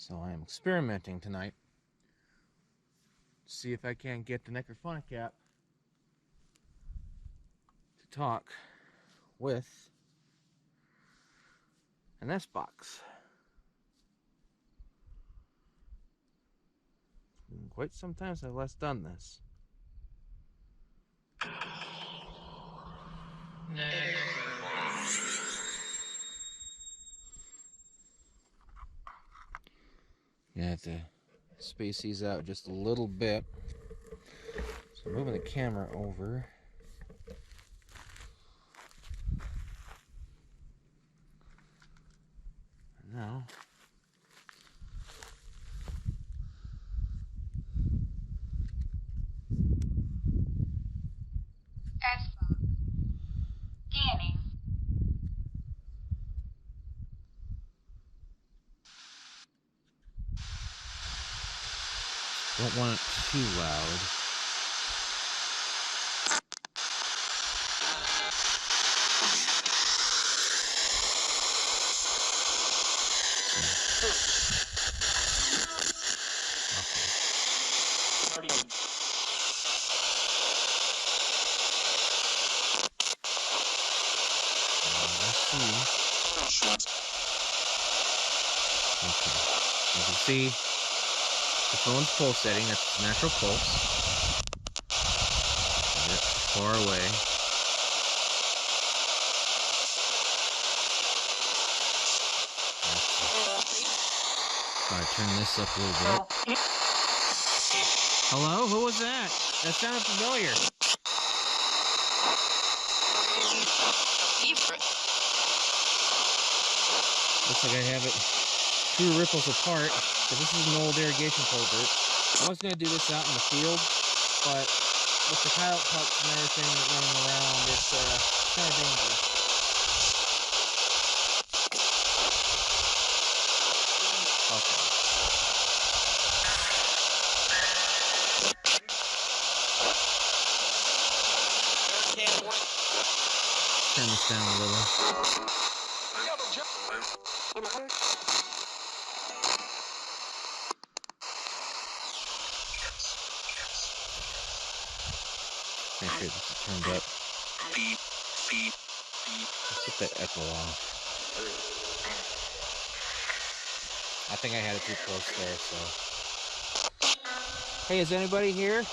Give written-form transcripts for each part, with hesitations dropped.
So I am experimenting tonight to see if I can get the Necrophonic app to talk with an SBox. It's been quite some time since I've last done this. You have to space these out just a little bit. So I'm moving the camera over. And now SBox. Scanning. don't want it too loud. Okay. As you see, the phone's pulse setting, that's its natural pulse. Yep, far away. Gotta turn this up a little bit. Hello? Who was that? That sounded familiar. Looks like I have it 2 ripples apart, because this is an old irrigation culvert. I was going to do this out in the field, but with the coyote pups and everything running around, it's kind of dangerous. Okay. Turn this down a little. Make sure this is turned up. Let's get that echo off. I think I had it too close there, so. Hey, is anybody here?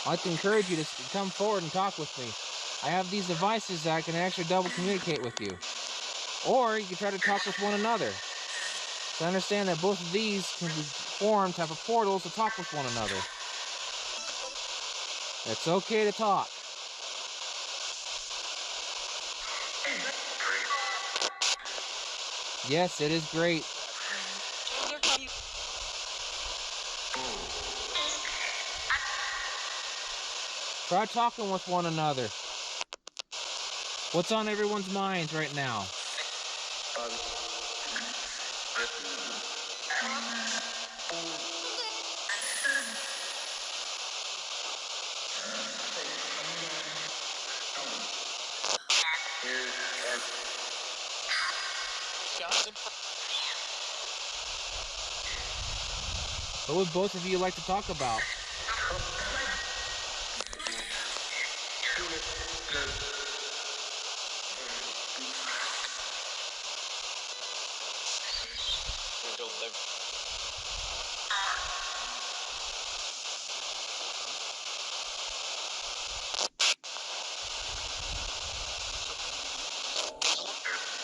I'd like to encourage you to come forward and talk with me. I have these devices that I can actually double communicate with you. Or you can try to talk with one another. So understand that both of these can be formed type of portals to talk with one another. It's okay to talk. Yes, it is great. Try talking with one another. What's on everyone's minds right now? What would both of you like to talk about?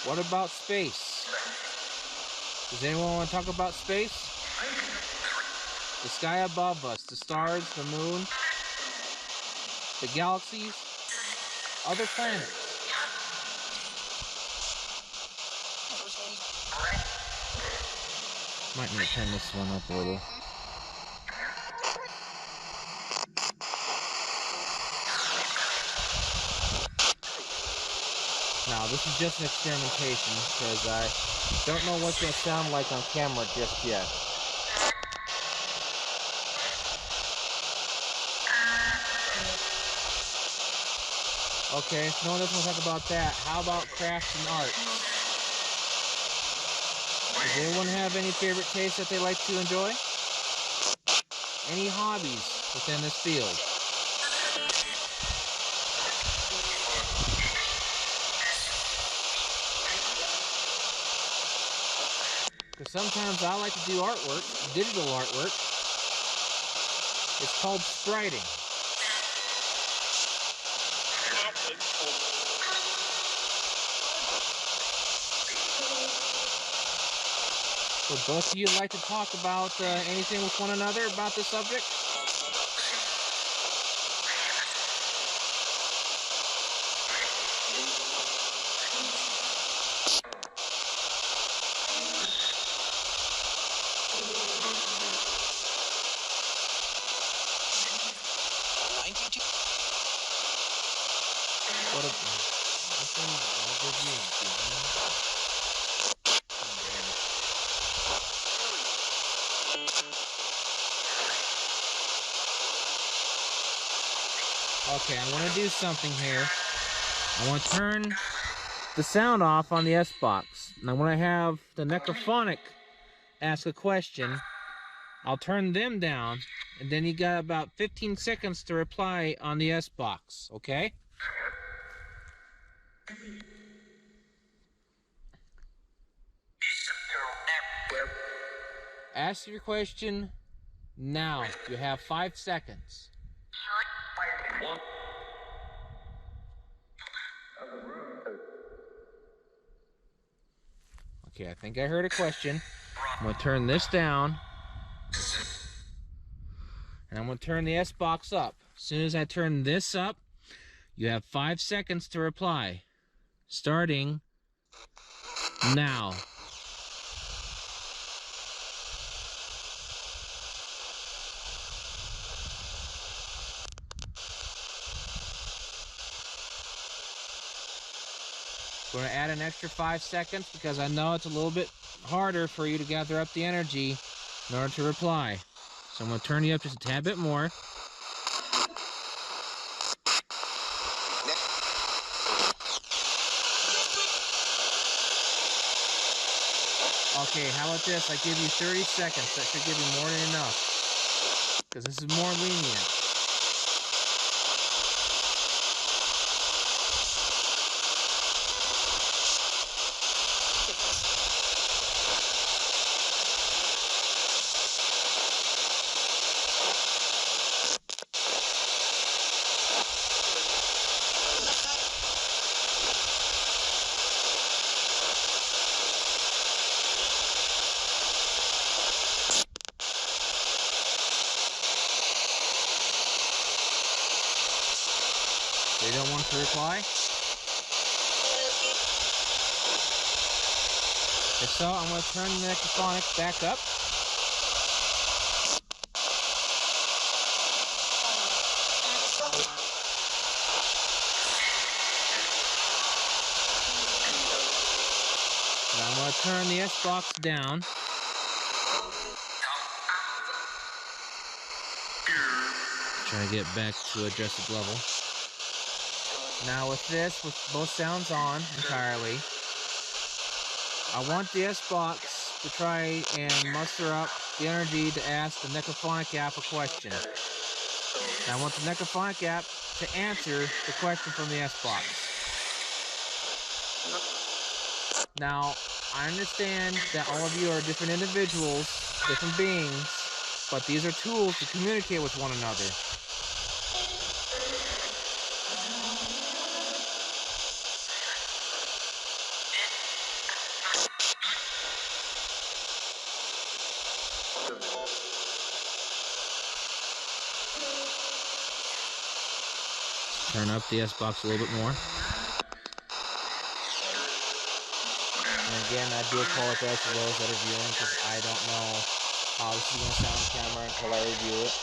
What about space? Does anyone want to talk about space? The sky above us, the stars, the moon, the galaxies, other planets. Might need to turn this one up a little. Now, this is just an experimentation because I don't know what it's going to sound like on camera just yet. Okay, if no one doesn't want to talk about that, how about crafts and art? Does anyone have any favorite tastes that they like to enjoy? Any hobbies within this field? Because sometimes I like to do artwork, digital artwork. It's called spriting. Would both of you like to talk about anything with one another about this subject? Okay, I want to do something here. I want to turn the sound off on the SBox. Now when I have the Necrophonic ask a question, I'll turn them down, and then you got about 15 seconds to reply on the SBox, okay? Ask your question now. You have 5 seconds. Okay, I think I heard a question. I'm going to turn this down. And I'm going to turn the SBox up. As soon as I turn this up, you have 5 seconds to reply. Starting now. We're going to add an extra 5 seconds because I know it's a little bit harder for you to gather up the energy in order to reply. So I'm going to turn you up just a tad bit more. Okay, how about this? I give you 30 seconds. That should give you more than enough, because this is more lenient. They don't want to reply? If so, I'm going to turn the Necrophonic back up. Now I'm going to turn the SBox down. Try to get back to adjusted level. Now with this, with both sounds on entirely, I want the SBox to try and muster up the energy to ask the Necrophonic app a question. Now I want the Necrophonic app to answer the question from the SBox. Now, I understand that all of you are different individuals, different beings, but these are tools to communicate with one another. Turn up the SBox a little bit more. And again, I do apologize to those that are viewing because I don't know how this is going to sound on camera until I review it.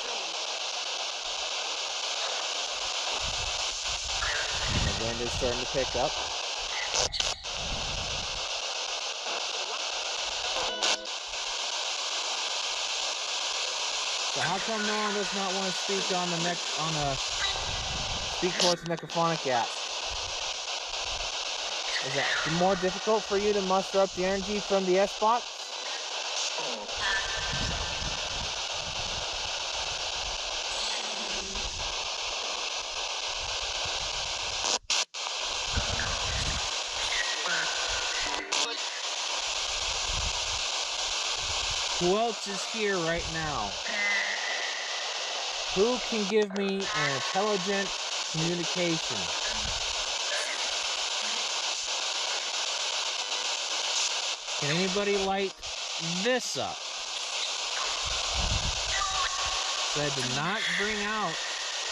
And again, they're starting to pick up. So how come no one does not want to speak on the speak towards the Necrophonic app? Is that more difficult for you to muster up the energy from the SBox? Who else is here right now? Who can give me an intelligent communication? Can anybody light this up? So I did not bring out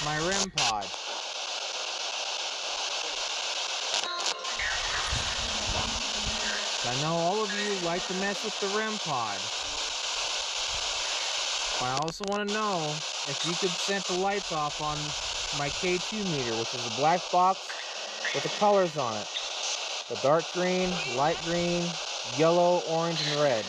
my REM pod. I know all of you like to mess with the REM pod. But I also want to know if you could set the lights off on my K2 meter, which is a black box with the colors on it. The dark green, light green, yellow, orange, and red.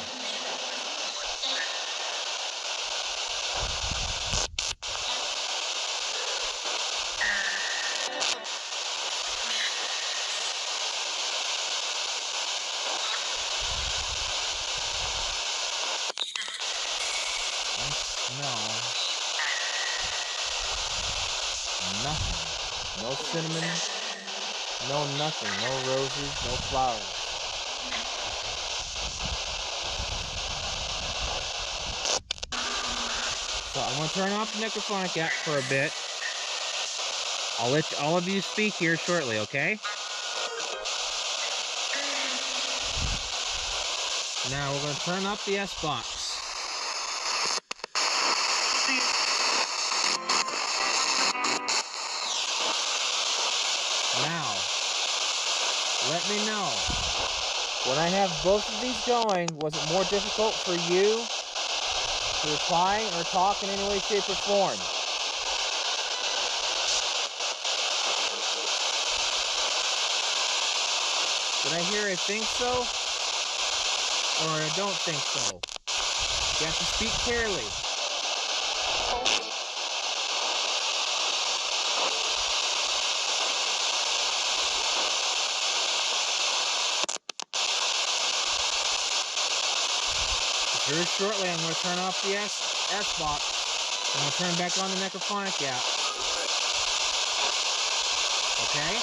No. Nothing. No cinnamon. No nothing. No roses. No flowers. So I'm going to turn off the Necrophonic app for a bit. I'll let all of you speak here shortly, okay? Now we're going to turn up the SBox. Now, let me know. When I have both of these going, was it more difficult for you to reply or talk in any way, shape, or form? Did I hear I think so? Or I don't think so? You have to speak clearly. Very shortly, I'm going to turn off the SBox. I'm going to turn back on the Necrophonic app. Okay?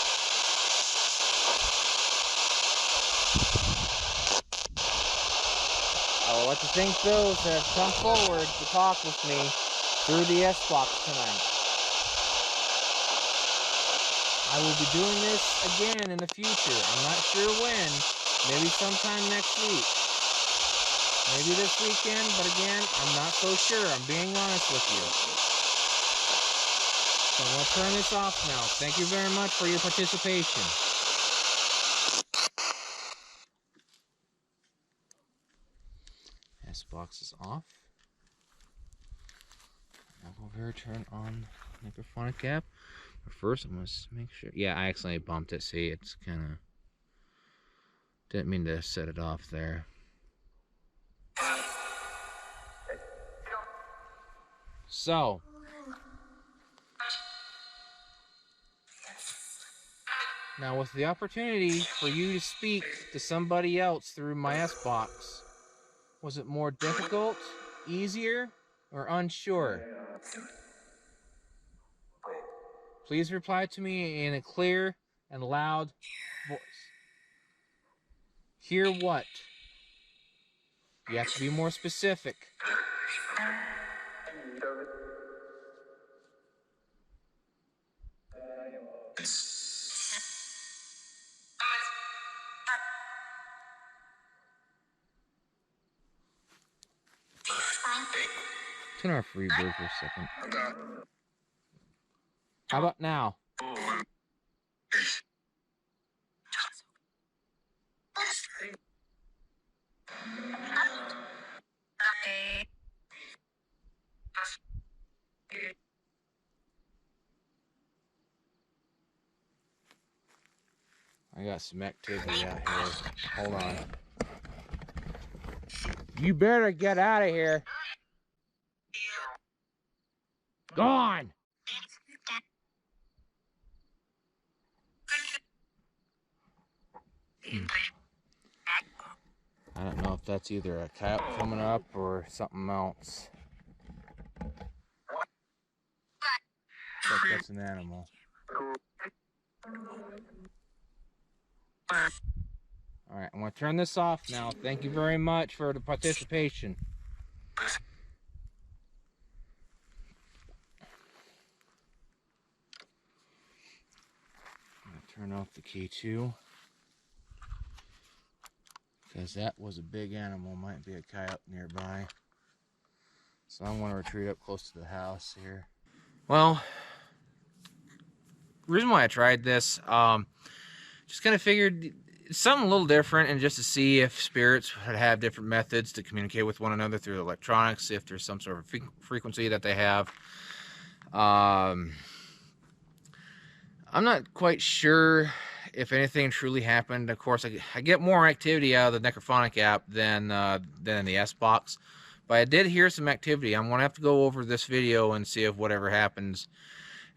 I would like to thank those that have come forward to talk with me through the SBox tonight. I will be doing this again in the future. I'm not sure when. Maybe sometime next week. Maybe this weekend, but again, I'm not so sure. I'm being honest with you. So I'm going to turn this off now. Thank you very much for your participation. SBox is off. I'll go over here, turn on Necrophonic app. But first, I'm going to make sure. Yeah, I accidentally bumped it. See, it's kind of... Didn't mean to set it off there. So, now with the opportunity for you to speak to somebody else through my SBox, was it more difficult, easier, or unsure? Please reply to me in a clear and loud voice. Hear what? You have to be more specific. Turn off reverb for a second. How about now? I got some activity out here. Hold on. You better get out of here. Gone! I don't know if that's either a coyote coming up or something else. But that's an animal. Alright, I'm going to turn this off now. Thank you very much for the participation. I'm going to turn off the key too. Because that was a big animal. Might be a coyote nearby. So I'm going to retreat up close to the house here. Well, the reason why I tried this, just kind of figured something a little different, and just to see if spirits would have different methods to communicate with one another through electronics, if there's some sort of frequency that they have. I'm not quite sure if anything truly happened. Of course, I get more activity out of the Necrophonic app than in the SBox, but I did hear some activity. I'm gonna have to go over this video and see if whatever happens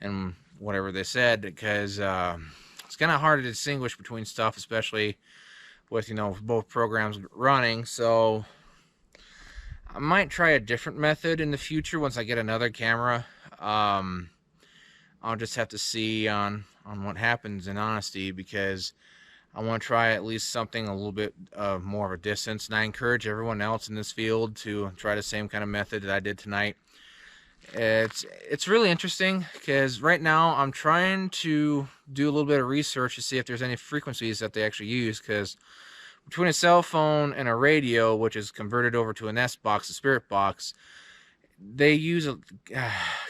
and whatever they said, because it's kind of hard to distinguish between stuff, especially with, you know, both programs running. So I might try a different method in the future once I get another camera. I'll just have to see on what happens, in honesty, because I want to try at least something a little bit more of a distance, and I encourage everyone else in this field to try the same kind of method that I did tonight. It's really interesting, because right now I'm trying to do a little bit of research to see if there's any frequencies that they actually use, because between a cell phone and a radio, which is converted over to an SBox, a spirit box, they use a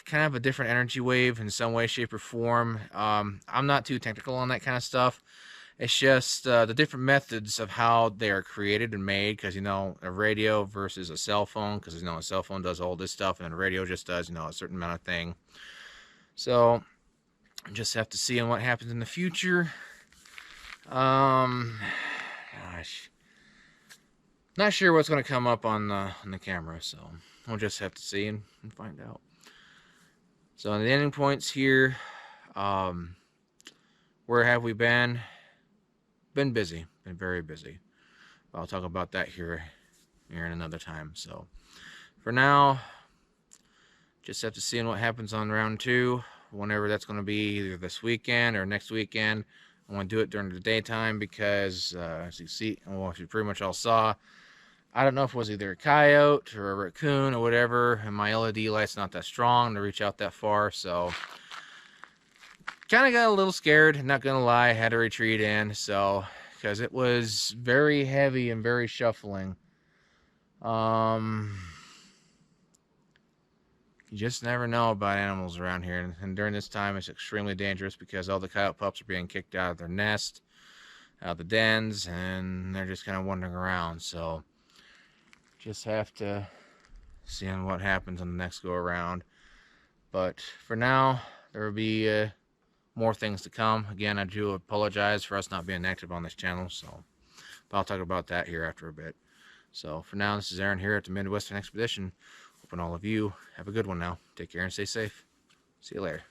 kind of a different energy wave in some way, shape, or form. I'm not too technical on that kind of stuff. It's just the different methods of how they are created and made, because, you know, a radio versus a cell phone, because, you know, a cell phone does all this stuff and a radio just does, you know, a certain amount of thing. So just have to see on what happens in the future. Gosh, not sure what's going to come up on the camera, so we'll just have to see and find out. So the ending points here, where have we been? Been busy, been very busy. I'll talk about that here in another time. So for now, just have to see what happens on round 2, whenever that's going to be, either this weekend or next weekend. I want to do it during the daytime because, as you see, well, as you pretty much all saw, I don't know if it was either a coyote or a raccoon or whatever, and my LED light's not that strong to reach out that far, so kind of got a little scared, not gonna lie. Had to retreat in, so, because it was very heavy and very shuffling. You just never know about animals around here, and during this time it's extremely dangerous, because all the coyote pups are being kicked out of their nest, out of the dens, and they're just kind of wandering around. So just have to see on what happens on the next go around. But for now, there will be more things to come. Again, I do apologize for us not being active on this channel, so but I'll talk about that here after a bit. So for now, this is Aaron here at the Midwestern Expedition. Hoping all of you have a good one now. Take care and stay safe. See you later.